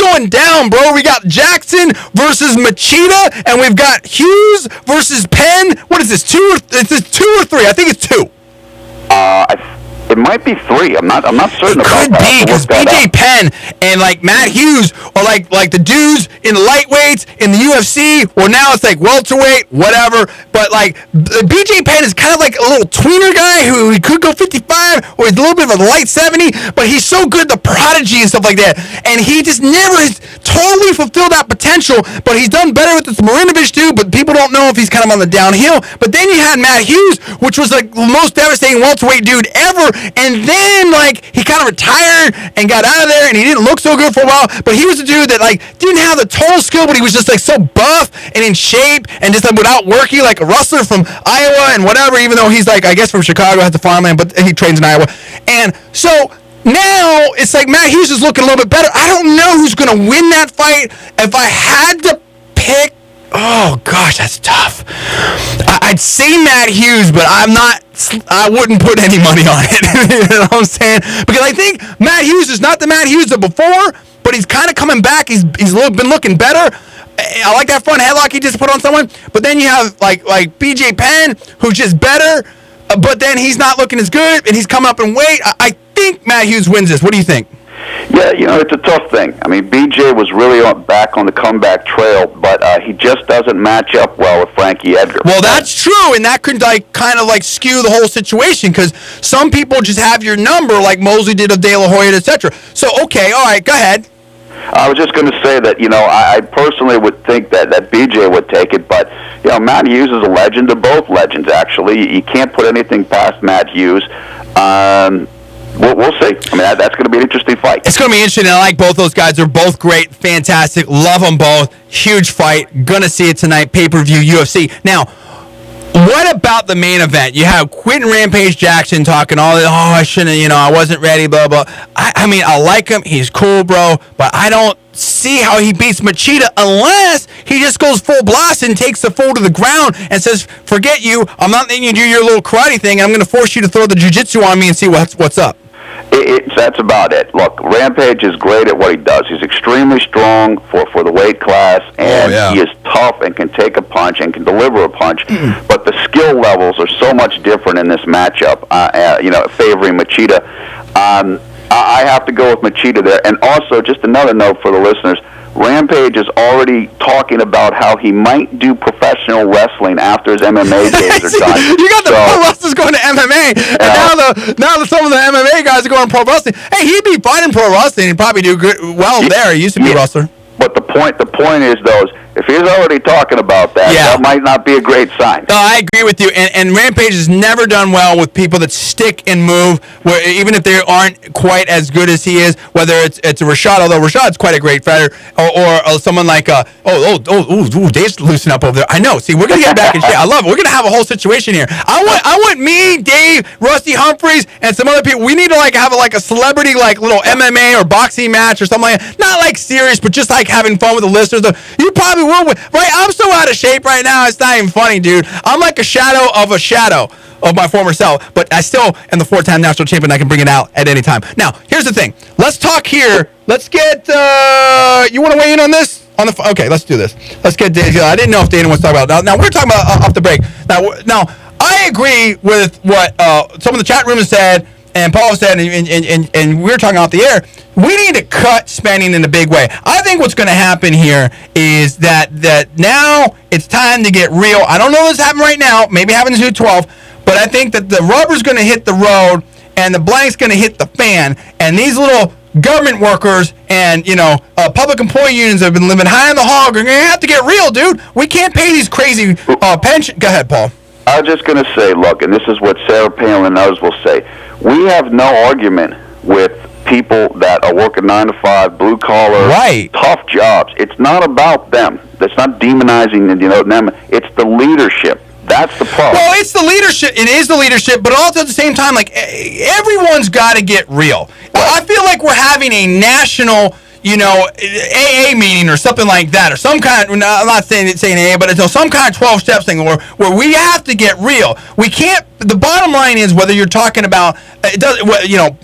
going down, bro? We got Jackson versus Machida, and we've got Hughes versus Penn. What is this, 2 or 3? I think it's 2. It might be 3. I'm not certain about that. Could be, because BJ Penn and like Matt Hughes are like the dudes in the lightweights in the UFC, or now it's like welterweight, whatever. But like BJ Penn is kind of like a little tweener guy who he could go 55, or he's a little bit of a light 70, but he's so good, the prodigy and stuff like that. And he just never has totally fulfilled that potential, but he's done better with this Marinovich too, but people don't know if he's kind of on the downhill. But then you had Matt Hughes, which was like the most devastating welterweight dude ever. And then, like, he kind of retired and got out of there, and he didn't look so good for a while. But he was a dude that, like, didn't have the total skill, but he was just, like, so buff and in shape and just, like, without working, like a wrestler from Iowa and whatever, even though he's, like, I guess from Chicago, has the farmland, but he trains in Iowa. And so now it's like Matt Hughes is looking a little bit better. I don't know who's going to win that fight. If I had to pick, oh, gosh, that's tough. I'd say Matt Hughes, but I wouldn't put any money on it. You know what I'm saying? Because I think Matt Hughes is not the Matt Hughes of before, but he's kind of coming back. He's been looking better. I like that front headlock he just put on someone. But then you have like BJ Penn, who's just better, but then he's not looking as good, and he's coming up in weight. I think Matt Hughes wins this. What do you think? Yeah, it's a tough thing. I mean, BJ was really back on the comeback trail, but he just doesn't match up well with Frankie Edgar. Well, that's true, and that could kind of skew the whole situation, because some people just have your number, like Mosley did of De La Hoya, etc. So, okay, all right, go ahead. I was just going to say that, I personally would think that BJ would take it, but, Matt Hughes is a legend. They're both legends, actually. You can't put anything past Matt Hughes. We'll see. I mean, that's going to be an interesting fight. It's going to be interesting. I like both those guys. They're both great, fantastic. Love them both. Huge fight. Going to see it tonight. Pay-per-view UFC. Now, what about the main event? You have Quentin Rampage Jackson talking all this, I shouldn't, I wasn't ready, blah, blah. I mean, I like him. He's cool, bro. But I don't see how he beats Machida unless he just goes full blast and takes the fool to the ground and says, forget you. I'm not letting you do your little karate thing. I'm going to force you to throw the jiu-jitsu on me and see what's up. That's about it. Look, Rampage is great at what he does. He's extremely strong for the weight class, and he is tough and can take a punch and can deliver a punch. But the skill levels are so much different in this matchup, favoring Machida. I have to go with Machida there. And also, just another note for the listeners, Rampage is already talking about how he might do professional wrestling after his MMA days are done. You got the pro wrestlers going to MMA, and now some of the MMA guys are going to pro wrestling. Hey, he'd be fine in pro wrestling. He'd probably do good, well there. He used to be a wrestler. But the point is, though, if he's already talking about that, that might not be a great sign. No, I agree with you. And Rampage has never done well with people that stick and move, where even if they aren't quite as good as he is, whether it's a Rashad, although Rashad's quite a great fighter, or someone like, Dave's loosening up over there. I know. See, we're going to get back in shape. I love it. We're going to have a whole situation here. I want me, Dave, Rusty Humphries, and some other people. We need to have a celebrity little MMA or boxing match or something like that. Not serious, but just having fun with the listeners. You probably will win. Right? I'm so out of shape right now. It's not even funny, dude. I'm like a shadow of my former self, but I still am the 4-time national champion. I can bring it out at any time. Now, here's the thing. Let's talk here. Let's get, you want to weigh in on this? Okay, let's do this. Let's get, I didn't know if Dana wants to talk about it. Now we're talking about off the break. Now, I agree with what some of the chat room has said, and Paul said, and we were talking off the air. We need to cut spending in a big way. I think what's going to happen here is that now it's time to get real. I don't know if this happening right now. Maybe happening in 2012. But I think that the rubber's going to hit the road and the blank's going to hit the fan. And these little government workers and, public employee unions have been living high in the hog. We're going to have to get real, dude. We can't pay these crazy pension. Go ahead, Paul. I was just going to say, look, and this is what Sarah Palin and others will say. We have no argument with people that are working 9 to 5, blue collar, tough jobs. It's not about them. It's not demonizing them. It's the leadership. That's the problem. Well, it's the leadership. It is the leadership, but also at the same time, everyone's got to get real. Right. I feel like we're having a national, AA meeting or something like that, or some kind of, I'm not saying AA, but it's some kind of 12-step thing where we have to get real. We can't, the bottom line is, whether you're talking about, healthcare,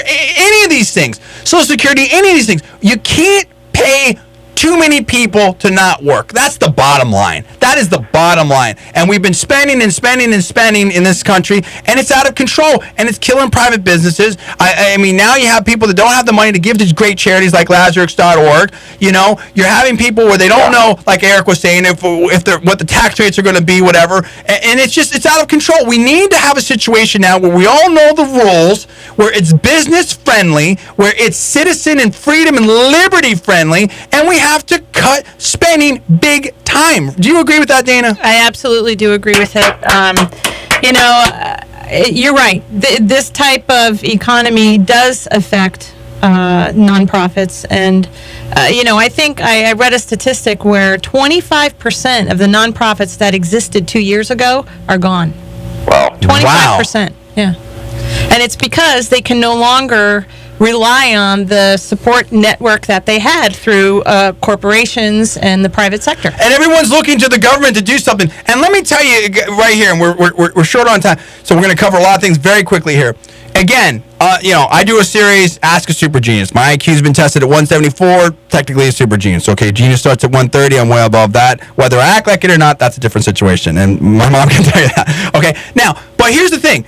any of these things, Social Security, any of these things, you can't pay too many people to not work. That's the bottom line. That is the bottom line. And we've been spending and spending and spending in this country, and it's out of control, and it's killing private businesses. I mean, now you have people that don't have the money to give to great charities like Lazarex.org. You're having people where they don't know, like Eric was saying, if what the tax rates are going to be, whatever. And it's out of control. We need to have a situation now where we all know the rules, where it's business friendly, where it's citizen and freedom and liberty friendly, and we have to cut spending big time. Do you agree with that, Dana? I absolutely do agree with it. You're right. This type of economy does affect nonprofits, and I think I read a statistic where 25% of the nonprofits that existed 2 years ago are gone. Wow. 25%. Yeah. And it's because they can no longer rely on the support network that they had through corporations and the private sector. And everyone's looking to the government to do something. And let me tell you right here, and we're short on time, so we're going to cover a lot of things very quickly here. Again, I do a series, Ask a Super Genius. My IQ's been tested at 174, technically a super genius. Okay, genius starts at 130, I'm way above that. Whether I act like it or not, that's a different situation, and my mom can tell you that. Okay, now, but here's the thing.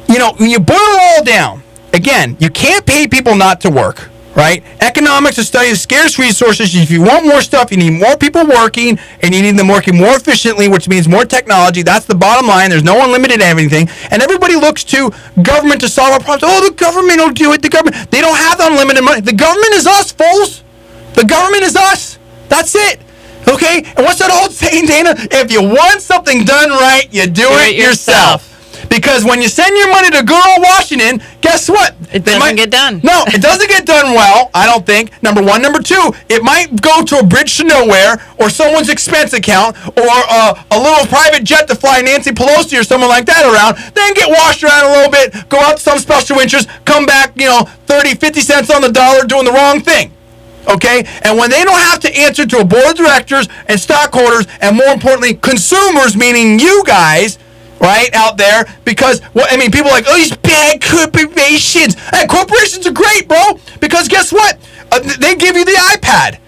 When you boil it all down, again, you can't pay people not to work, right? Economics is a study of scarce resources. If you want more stuff, you need more people working, and you need them working more efficiently, which means more technology. That's the bottom line. There's no unlimited everything. And everybody looks to government to solve our problems. Oh, the government will do it. The government. They don't have unlimited money. The government is us, fools. The government is us. That's it. Okay? And what's that old saying, Dana? If you want something done right, you do it yourself. Because when you send your money to good old Washington, guess what? It doesn't get done. No, it doesn't get done well, I don't think. Number one. Number two, it might go to a bridge to nowhere, or someone's expense account, or a little private jet to fly Nancy Pelosi or someone like that around, then get washed around a little bit, go out to some special interest, come back, 30, 50 cents on the dollar doing the wrong thing. Okay? And when they don't have to answer to a board of directors and stockholders, and more importantly, consumers, meaning you guys, right, out there, because, people are like, oh, these bad corporations. Hey, corporations are great, bro, because guess what? They give you the iPad,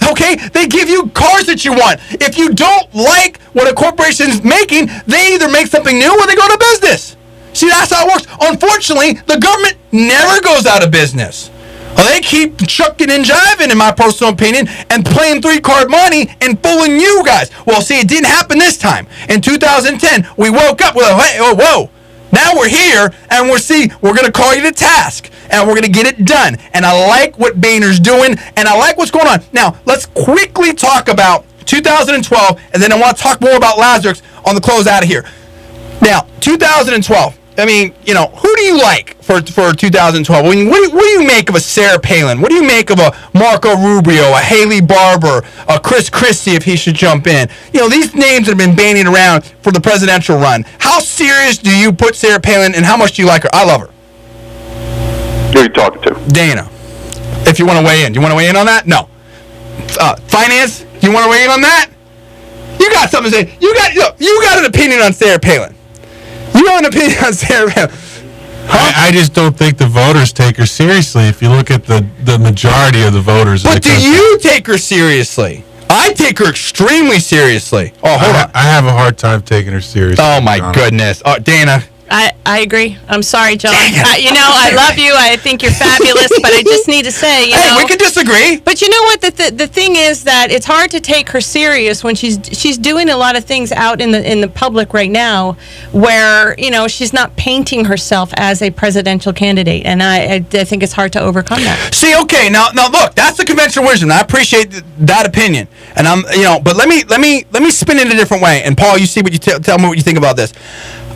okay? They give you cars that you want. If you don't like what a corporation's making, they either make something new or they go to business. See, that's how it works. Unfortunately, the government never goes out of business. Well, they keep chucking and jiving, in my personal opinion, and playing three-card money and fooling you guys. Well, see, it didn't happen this time. In 2010, we woke up with a, hey, oh, whoa. Now we're here, and we're going to call you to task, and we're going to get it done. And I like what Boehner's doing, and I like what's going on. Now, let's quickly talk about 2012, and then I want to talk more about Lazarex on the close out of here. Now, 2012. Who do you like for 2012? What do you make of a Sarah Palin? What do you make of a Marco Rubio, a Haley Barbour, a Chris Christie if he should jump in? These names have been bandied around for the presidential run. How serious do you put Sarah Palin, and how much do you like her? I love her. Who are you talking to? Dana. If you want to weigh in. Do you want to weigh in on that? No. Finance? Do you want to weigh in on that? You got something to say. You got an opinion on Sarah Palin. You have an opinion on Sarah Palin. I just don't think the voters take her seriously. If you look at the majority of the voters. But do you take her seriously? I take her extremely seriously. Oh, hold on. I have a hard time taking her seriously. Oh, my goodness. Dana. I agree. I'm sorry, John. I love you. I think you're fabulous, but I just need to say, hey, we can disagree. But you know what? The thing is that it's hard to take her serious when she's doing a lot of things out in the public right now, where she's not painting herself as a presidential candidate, and I think it's hard to overcome that. See, okay, now look, that's the conventional wisdom. I appreciate that opinion, and but let me spin it a different way. And Paul, you see what you tell me what you think about this.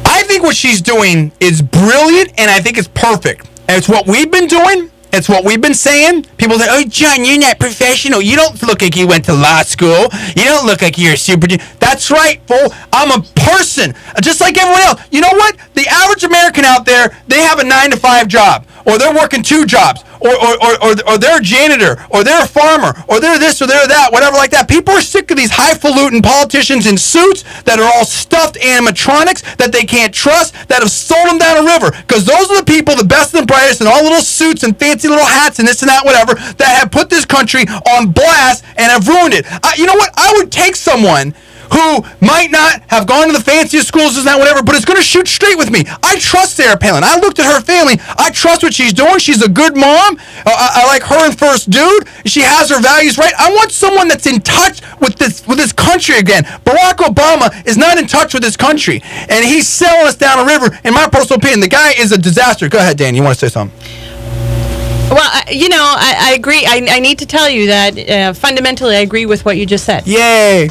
I think what she's doing is brilliant, and I think it's perfect. And it's what we've been doing. It's what we've been saying. People say, oh, John, you're not professional. You don't look like you went to law school. You don't look like you're a super... That's right, fool. I'm a person, just like everyone else. You know what? The average American out there, they have a 9-to-5 job, or they're working 2 jobs, or they're a janitor, or they're a farmer, or they're this, or they're that, whatever like that. People are sick of these highfalutin politicians in suits that are all stuffed animatronics that they can't trust, that have sold them down a river. Because those are the people, the best and the brightest, in all little suits and fancy little hats and this and that, whatever, that have put this country on blast and have ruined it. You know what? I would take someone who might not have gone to the fanciest schools and that whatever, but is going to shoot straight with me. I trust Sarah Palin. I looked at her family. I trust what she's doing. She's a good mom. I like her and First Dude. She has her values right. I want someone that's in touch with this country again. Barack Obama is not in touch with this country, and he's selling us down a river. In my personal opinion, the guy is a disaster. Go ahead, Dan. You want to say something? Well, I agree. I need to tell you that fundamentally I agree with what you just said. Yay.